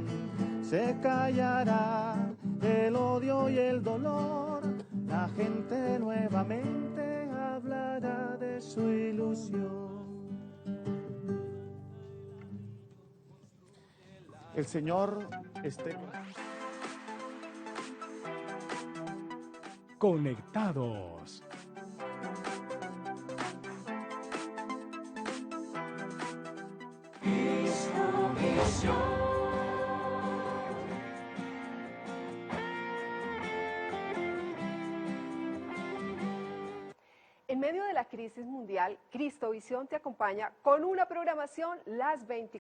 [SPEAKER 1] Se callará el odio y el dolor. La gente nuevamente hablará de su ilusión. El Señor esté
[SPEAKER 5] Conectados.
[SPEAKER 12] En medio de la crisis mundial, Cristovisión te acompaña con una programación las 24